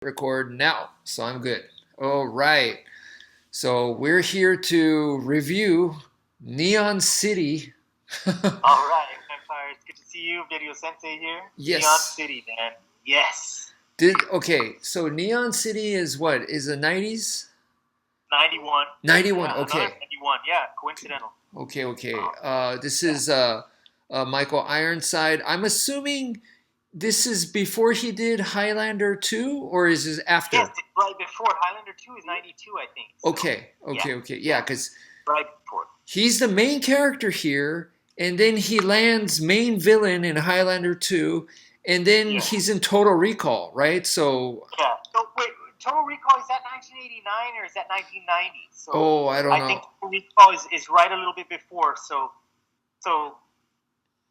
Record now, so I'm good. All right. So we're here to review Neon City. All right, Vampire. It's good to see you. Video Sensei here. Neon Yes. City, man. Yes. Okay, so Neon City is what? Is the 90s? 91. 91. Yeah, another Okay. 91. Yeah, coincidental. Okay. This Yeah. is Michael Ironside. I'm assuming this is before he did Highlander 2, or is this Yes, after? it's right before. Highlander 2 is 92, I think. So, yeah. Okay. Yeah, Yeah, because right before. he's the main character here, and then he lands main villain in Highlander 2, and then Yeah. he's in Total Recall, right? So, Yeah. So, wait, Total Recall, is that 1989 or is that 1990? So, oh, I don't I think know. Total Recall is right a little bit before. So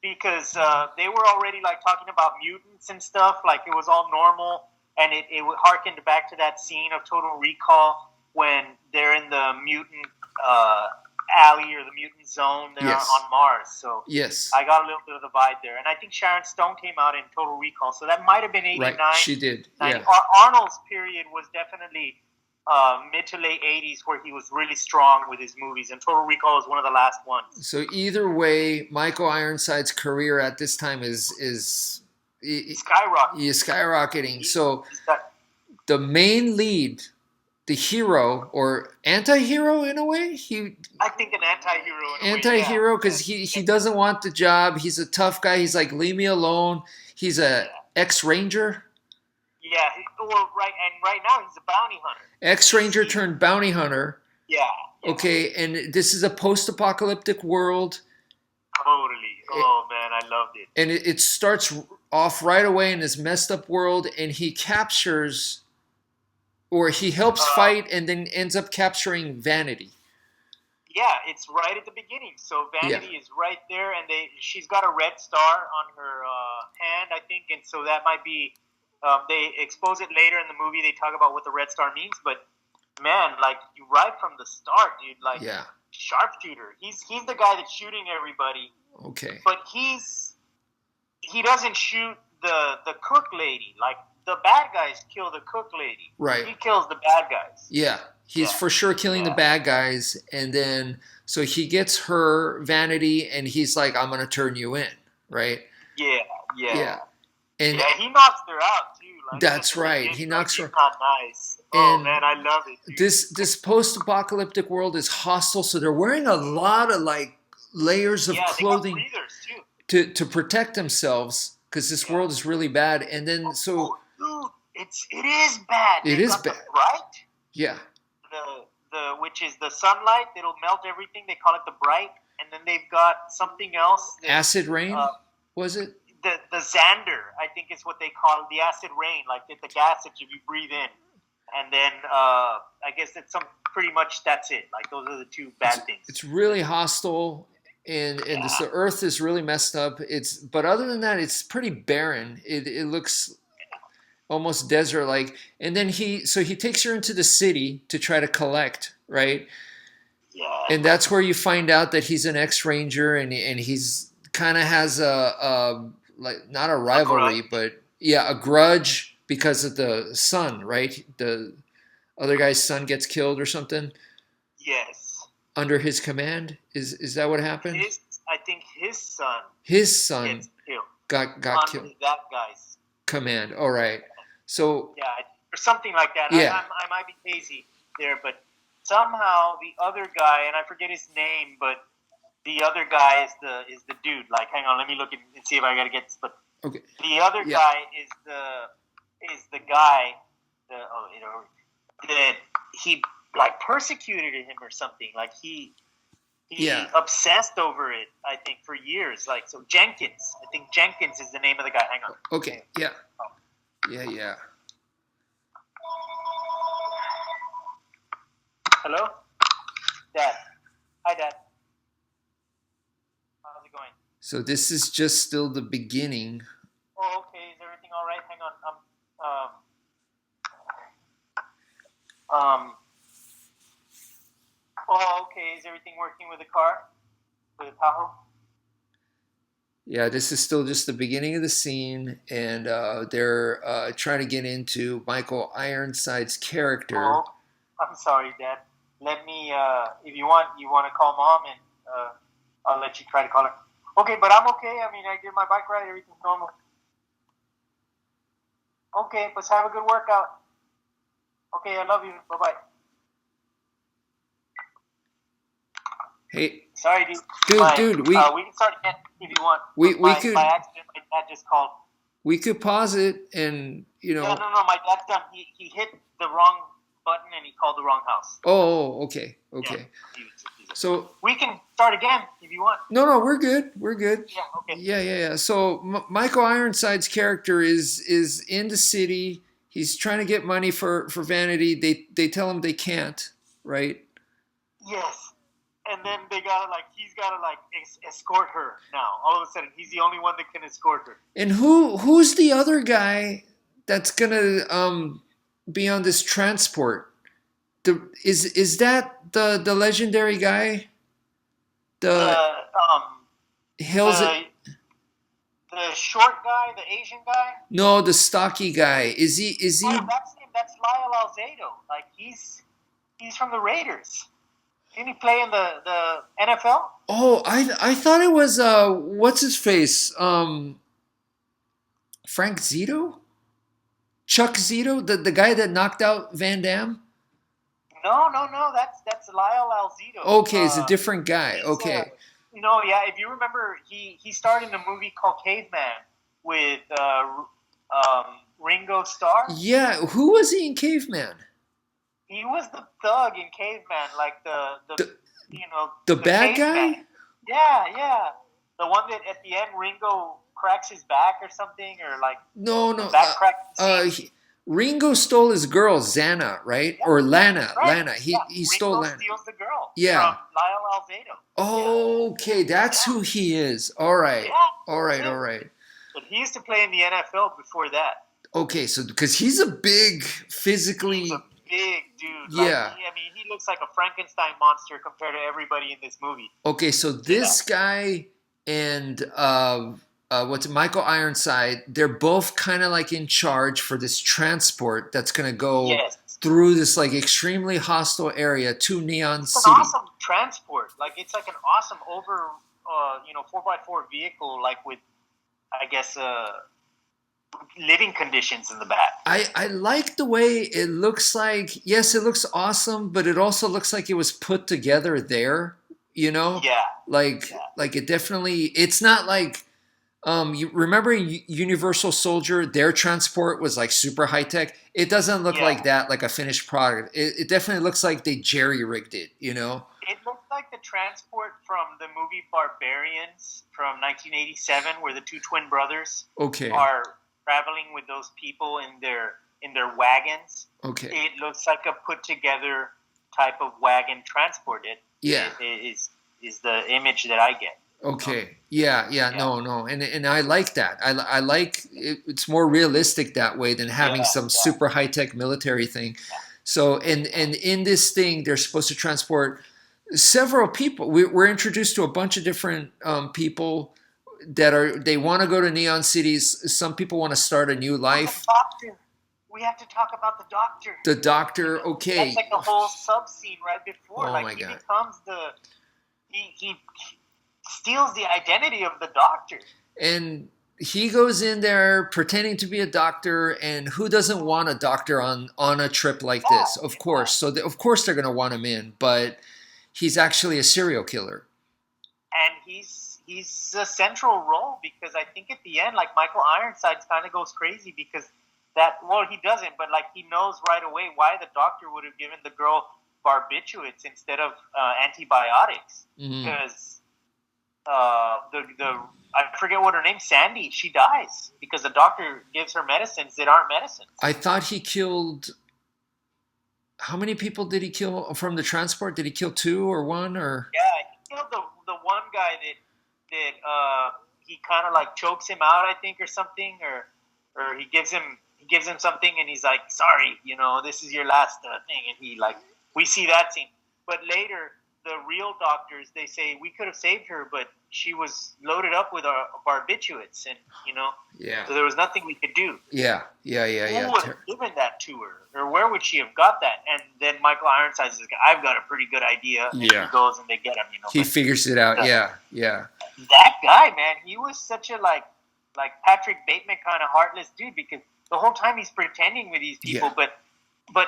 because they were already like talking about mutants and stuff, like it was all normal, and it harkened back to that scene of Total Recall when they're in the mutant alley or the mutant zone there Yes. on Mars. So Yes. I got a little bit of the vibe there, and I think Sharon Stone came out in Total Recall, so that might have been 89, Right. She did. 90. Yeah. Arnold's period was definitely mid to late 80s where he was really strong with his movies, and Total Recall is one of the last ones. So either way, Michael Ironside's career at this time is Skyrocket. skyrocketing. So He's got, the main lead, the hero or anti-hero in a way, I think, an anti-hero in a way, anti-hero because yeah. he doesn't want the job. He's a tough guy. He's like, leave me alone. He's a ex-ranger. Yeah, right now he's a bounty hunter. Ex-ranger turned bounty hunter. Yeah. Okay, and this is a post-apocalyptic world. Totally. Oh man, I loved it. And it starts off right away in this messed up world, and he captures, or he helps fight, and then ends up capturing Vanity. Yeah, it's right at the beginning. So Vanity is right there, and she's got a red star on her hand, I think, and so that might be. They expose it later in the movie. They talk about what the red star means, but man, like right from the start, dude, like sharpshooter. He's the guy that's shooting everybody. Okay. But he doesn't shoot the cook lady. Like the bad guys kill the cook lady. Right. He kills the bad guys. Yeah. He's for sure killing the bad guys, and then so he gets her Vanity, and he's like, "I'm gonna turn you in," right? Yeah. And he knocks her out too. Like, that's right. He knocks her. Not nice. Oh man, I love it. Dude. This post-apocalyptic world is hostile, so they're wearing a lot of like layers of clothing they got breathers, too. to protect themselves because this world is really bad. And then dude, it is bad. It is bad. Bright. Yeah. The which is the sunlight. It'll melt everything. They call it the bright. And then they've got something else. Acid rain. Was it? The Xander, I think is what they call it, the acid rain, like the gas that you breathe in. And then I guess it's pretty much that's it. Like those are the two bad things. It's really hostile, and the earth is really messed up. But other than that, it's pretty barren. It looks almost desert-like. And then he takes her into the city to try to collect, right? Yeah. And that's where you find out that he's an ex-ranger, and he's kind of has a like not a rivalry, but a grudge because of the son, right? The other guy's son gets killed or something. Yes. Under his command, is that what happened? I think his son. His son gets killed. Got killed. Under that guy's command. All right. So or something like that. Yeah. I might be hazy there, but somehow the other guy, and I forget his name, but the other guy is the dude. Like, hang on, let me look and see if I gotta get this. But okay. The other guy is the guy that he like persecuted him or something. Like he obsessed over it. I think for years. Like so, Jenkins. I think Jenkins is the name of the guy. Hang on. Okay. Yeah. Yeah. Hello, Dad. Hi, Dad. How's it going? So this is just still the beginning. Oh, okay. Is everything all right? Hang on. Oh, okay. Is everything working with the car? With the Tahoe? Yeah, this is still just the beginning of the scene, and they're trying to get into Michael Ironside's character. Oh, I'm sorry, Dad. Let me, if you want to call Mom, and I'll let you try to call her. Okay, but I'm okay. I mean, I did my bike ride. Everything's normal. Okay, let's have a good workout. Okay, I love you. Bye bye. Hey, Sorry, dude. dude, We can start again if you want. we By could accident, my dad just called. pause it, and No. My dad's done. He hit the wrong button and he called the wrong house. Oh, okay. Yeah, So we can start again if you want. no, we're good. We're good. Yeah. Okay. Yeah. So Michael Ironside's character is in the city. He's trying to get money for Vanity. They tell him they can't, right? Yes. And then he's gotta escort her now. All of a sudden, he's the only one that can escort her. And who's the other guy that's gonna be on this transport? Is that the legendary guy? The Hills. The short guy, the Asian guy. No, the stocky guy. Is he? Oh, that's him. That's Lyle Alzado. Like he's from the Raiders. Didn't he play in the NFL? Oh, I thought it was what's his face? Frank Zito? Chuck Zito? The guy that knocked out Van Damme? No. That's Lyle Alzado. Okay, it's a different guy. Okay. If you remember, he starred in a movie called Caveman with Ringo Starr. Yeah, who was he in Caveman? He was the thug in Caveman, like the bad caveman guy. Yeah, the one that at the end Ringo cracks his back or something, or like No. back crack. Ringo stole his girl Xana, right? Yeah, or Lana. right. Lana. He stole Ringo Lana. steals the girl. Yeah. From Lyle Alzado. Okay, that's who he is. All right. Yeah, All right. But he used to play in the NFL before that. Okay, so because he's a big physically. He's a big dude. Yeah. He looks like a Frankenstein monster compared to everybody in this movie. Okay, so this guy and what's Michael Ironside? They're both kind of like in charge for this transport that's going to go through this like extremely hostile area to Neon City. It's an awesome transport. Like it's like an awesome 4x4 vehicle, like with I guess living conditions in the back. I like the way it looks like. Yes, it looks awesome, but it also looks like it was put together there. Yeah. Like it definitely. It's not like you remember Universal Soldier. Their transport was like super high tech. It doesn't look like that, like a finished product. It definitely looks like they jerry rigged it. It looks like the transport from the movie Barbarians from 1987, where the two twin brothers are traveling with those people in their wagons. Okay. It looks like a put together type of wagon transport. It is the image that I get. Okay. Yeah. No. And I like that. I like it, it's more realistic that way than having some super high tech military thing. Yeah. So and in this thing, they're supposed to transport several people. We're introduced to a bunch of different people that they want to go to Neon Cities. Some people want to start a new life. The doctor. We have to talk about the doctor. The doctor. Okay. That's like the whole sub scene right before. Oh my he God. becomes he steals the identity of the doctor. And he goes in there pretending to be a doctor, and who doesn't want a doctor on a trip like this? Of course. So of course they're going to want him in, but he's actually a serial killer. And he's a central role because I think at the end, like Michael Ironside kind of goes crazy because he doesn't, but like he knows right away why the doctor would have given the girl barbiturates instead of antibiotics because I forget what her name, Sandy, she dies because the doctor gives her medicines that aren't medicines. I thought he killed. How many people did he kill from the transport? Did he kill 2 or 1 or? Yeah, he killed the one guy that he kind of like chokes him out, I think, or something, or he gives him something, and he's like, sorry, this is your last thing, and he like we see that scene, but later the real doctors, they say we could have saved her, but she was loaded up with our barbiturates, and so there was nothing we could do. Who would have given that to her, or where would she have got that? And then Michael Ironsides is like, I've got a pretty good idea. And he goes and they get him. He figures it out. Yeah. That guy, man, he was such a like Patrick Bateman kind of heartless dude, because the whole time he's pretending with these people, but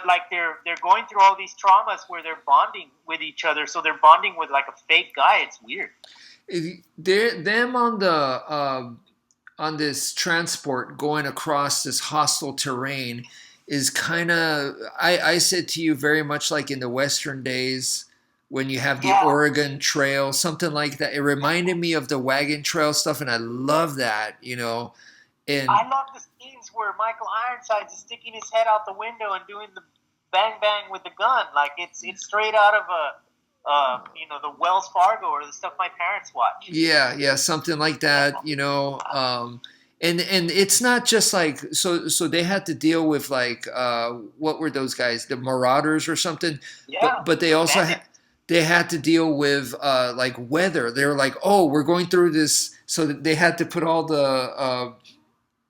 like they're going through all these traumas where they're bonding with each other, so they're bonding with like a fake guy. It's weird. Them on this transport going across this hostile terrain is kind of, I said to you, very much like in the Western days when you have the Oregon Trail, something like that. It reminded me of the wagon trail stuff, and I love that, And I love the scenes where Michael Ironsides is sticking his head out the window and doing the bang bang with the gun, like it's straight out of the Wells Fargo or the stuff my parents watch. Yeah, something like that, And it's not just like, so they had to deal with like, what were those guys, the Marauders or something? But they also they had to deal with like weather. They were like, oh, we're going through this, so that they had to put all the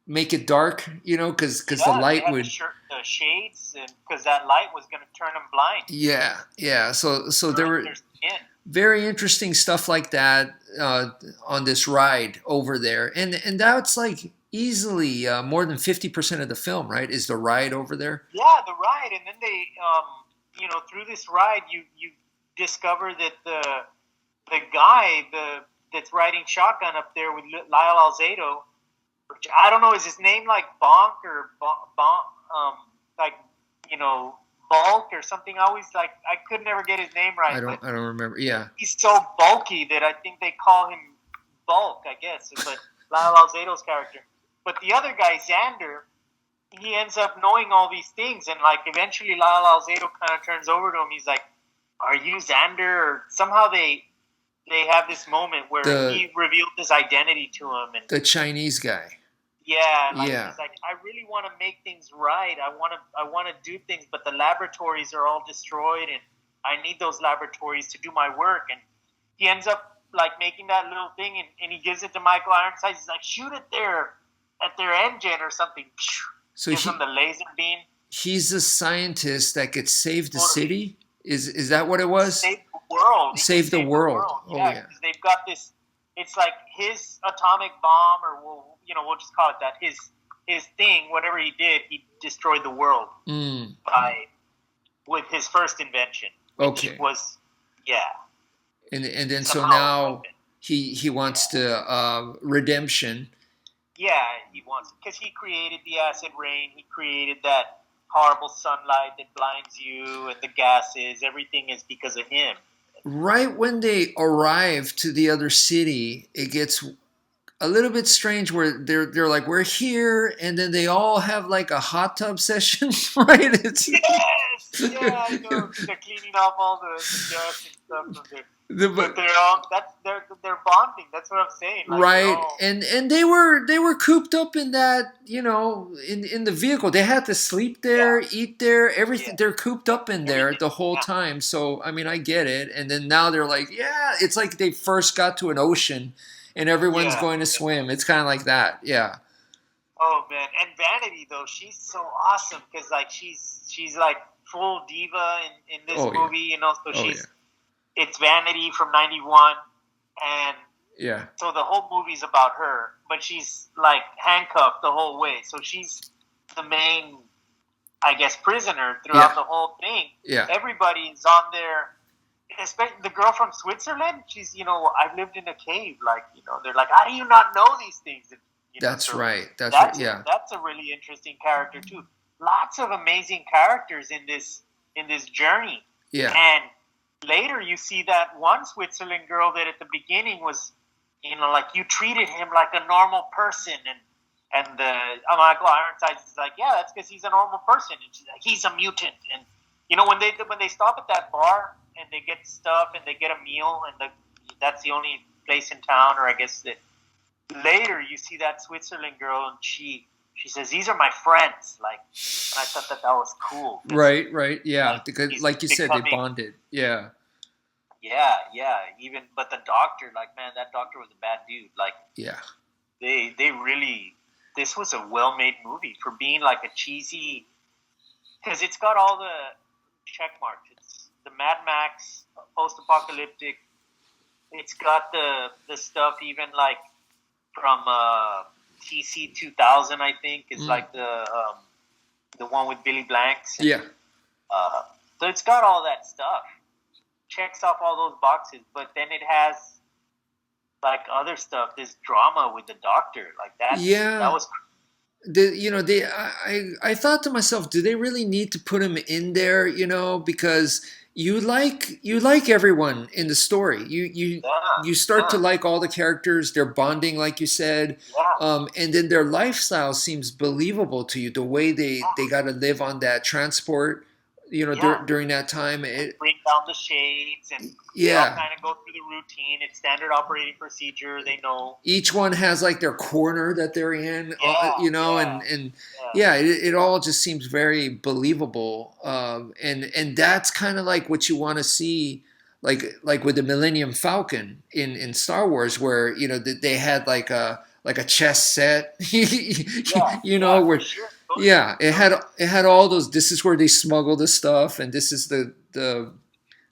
make it dark, because the light would the shades, and because that light was going to turn them blind. Yeah. So there were very interesting stuff like that on this ride over there, and that's like easily more than 50% of the film, right? Is the ride over there? Yeah, the ride, and then they, through this ride, you discover that the guy that's riding shotgun up there with Lyle Alzado, which I don't know, is his name like Bonk or Bulk or something? I always I could never get his name right. I don't remember. Yeah, he's so bulky that I think they call him Bulk, I guess. But Lyle Alzado's character. But the other guy, Xander, he ends up knowing all these things, and like eventually Lyle Alzado kind of turns over to him. He's like, "Are you Xander?" Or somehow they have this moment where he revealed his identity to him, and the Chinese guy. He's like, I really want to make things right. I want to do things, but the laboratories are all destroyed, and I need those laboratories to do my work. And he ends up like making that little thing, and he gives it to Michael Ironsides. He's like, shoot it there at their engine or something. So gives him the laser beam. He's a scientist that could save the city. Is that what it was? Save the world. Save the world. Oh yeah. Because they've got this. It's like his atomic bomb, or we'll just call it that. His thing, whatever he did, he destroyed the world with his first invention. Which was And then so now he wants to redemption. Yeah, he wants, because he created the acid rain. He created that horrible sunlight that blinds you, and the gases. Everything is because of him. Right when they arrive to the other city, it gets a little bit strange where they're like, we're here, and then they all have like a hot tub session, right? I know. They're cleaning off all the dust and stuff. But they're all they're bonding. That's what I'm saying. Like, right, and they were cooped up in that, in the vehicle. They had to sleep there, eat there, everything. They're cooped up in there the whole time. So I mean, I get it. And then now they're like, it's like they first got to an ocean, and everyone's going to swim. It's kind of like that. Yeah. Oh man, and Vanity though, she's so awesome, because like she's like full diva in this movie, So it's Vanity from '91, and so the whole movie's about her, but she's like handcuffed the whole way. So she's the main, I guess, prisoner throughout the whole thing. Yeah, everybody's on there. Especially the girl from Switzerland. She's, I've lived in a cave. Like, they're like, how do you not know these things? And, that's right. That's right. Yeah, that's a really interesting character too. Lots of amazing characters in this journey. Yeah, and later you see that one Switzerland girl that at the beginning was, like you treated him like a normal person, and Michael Ironsides is like, yeah, that's because he's a normal person, and she's like, he's a mutant. And when they stop at that bar and they get stuff and they get a meal, and that's the only place in town, or I guess that later you see that Switzerland girl, and she says, these are my friends. Like, and I thought that was cool. Right. Yeah. Because like you said, they bonded. Yeah. Yeah. Even, but the doctor, like, man, that doctor was a bad dude. Like, Yeah. they really, this was a well-made movie for being like a cheesy, because it's got all the check marks. It's the Mad Max, post-apocalyptic. It's got the stuff even like from TC 2000, I think, is like the one with Billy Blanks. Yeah. So it's got all that stuff. Checks off all those boxes, but then it has like other stuff, this drama with the doctor, like that. Yeah. That was. I thought to myself, do they really need to put him in there? Because you like everyone in the story. You start to like all the characters. They're bonding, like you said, and then their lifestyle seems believable to you. The way they got to live on that transport, during that time. Bring down the shades and they all kind of go through the routine. It's standard operating procedure. They know each one has like their corner that they're in, and it all just seems very believable. And that's kind of like what you want to see, like with the Millennium Falcon in Star Wars, where they had like a chess set, where. Sure. Yeah, it had all those. This is where they smuggle the stuff, and this is the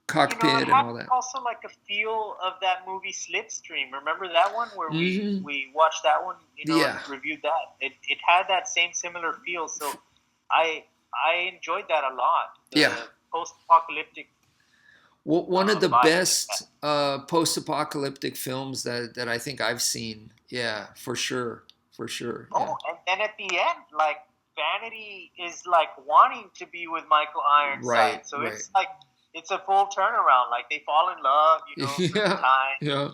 cockpit and all that. Also, like a feel of that movie Slipstream. Remember that one where we watched that one? Reviewed that. It had that same similar feel. So I enjoyed that a lot. The post-apocalyptic. Well, one of the best post-apocalyptic films that I think I've seen. Yeah, for sure. Oh, yeah. And then at the end, like, Vanity is like wanting to be with Michael Ironside. Right. So it's like it's a full turnaround. Like they fall in love, for the time. Yeah.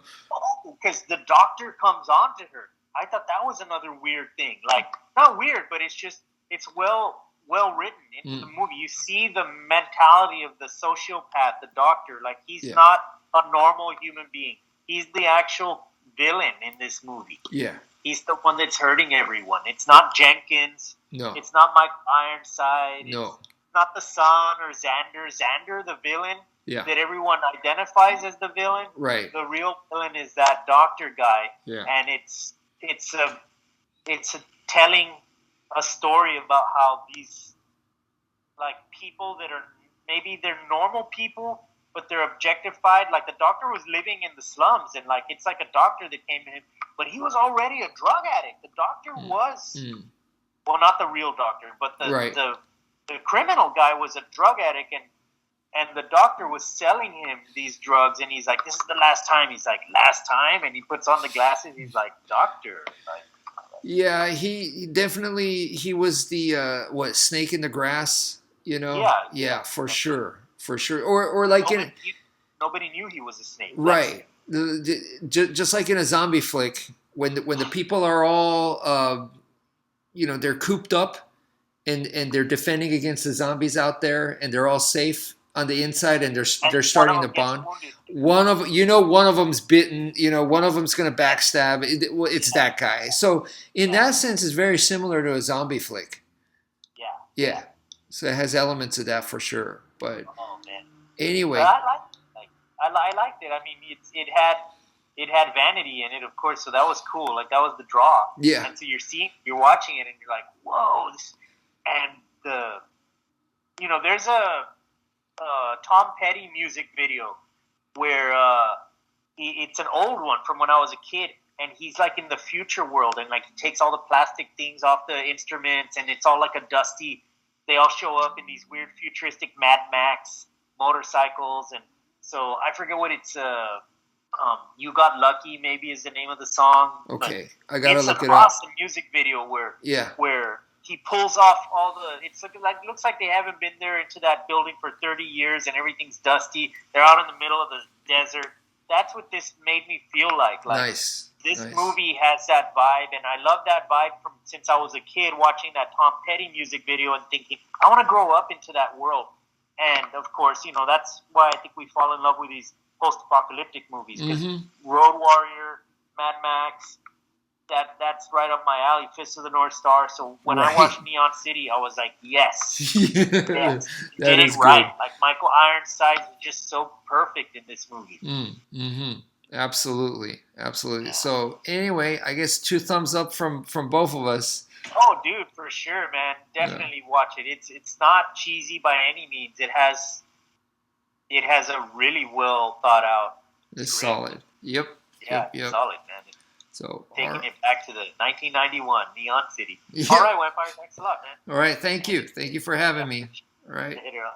Because the doctor comes on to her. I thought that was another weird thing. Like, not weird, but it's well written into the movie. You see the mentality of the sociopath, the doctor. Like, he's not a normal human being. He's the actual villain in this movie. Yeah. He's the one that's hurting everyone. It's not Jenkins. No. It's not Mike Ironside. No. It's not the son or Xander. Xander, the villain that everyone identifies as the villain. Right. The real villain is that doctor guy. Yeah. And it's telling a story about how these like people that are maybe they're normal people, but they're objectified. Like the doctor was living in the slums, and like it's like a doctor that came to him, but he was already a drug addict. The doctor was, well, not the real doctor, but the criminal guy was a drug addict, and the doctor was selling him these drugs, and he's like, "This is the last time." He's like, "Last time," and he puts on the glasses. He's like, "Doctor." Like, yeah, he definitely was the snake in the grass. Yeah, for sure. Or like nobody knew he was a snake. Right. Just like in a zombie flick, when the people are all, they're cooped up and they're defending against the zombies out there, and they're all safe on the inside, and they're starting to bond. One of them's bitten. One of them's gonna backstab. It's that guy. So in that sense, it's very similar to a zombie flick. Yeah. So it has elements of that for sure. But anyway, I liked it. I mean, it had Vanity in it, of course, so that was cool. Like that was the draw. Yeah. And so you're watching it, and you're like, whoa. There's a Tom Petty music video where it's an old one from when I was a kid, and he's like in the future world, and like he takes all the plastic things off the instruments, and it's all like a dusty. They all show up in these weird futuristic Mad Max motorcycles, and so I forget what it's. You Got Lucky maybe is the name of the song. Okay, I gotta look it up. It's an awesome music video where he pulls off all the. Looks like they haven't been there into that building for 30 years, and everything's dusty. They're out in the middle of the desert. That's what this made me feel like. Nice. This movie has that vibe, and I love that vibe from since I was a kid watching that Tom Petty music video and thinking, I want to grow up into that world. And, of course, that's why I think we fall in love with these post-apocalyptic movies. Because Road Warrior, Mad Max, that's right up my alley. Fist of the North Star. So when I Right. watched Neon City, I was like, yes, yes, you That did is it right. good. Like Michael Ironsides is just so perfect in this movie. Mm-hmm. Absolutely, absolutely. Yeah. So anyway, I guess 2 thumbs up from both of us. Oh, dude, for sure, man. Yeah, Definitely watch it. It's not cheesy by any means. It has a really well thought out it's script. solid. Yep, Yeah, yep, yep. solid, man. So Taking it back to the 1991 Neon City. yeah. All right, Wmpyr. Thanks a lot, man. All right. Thank you. Thank you for having me. All right. Later on.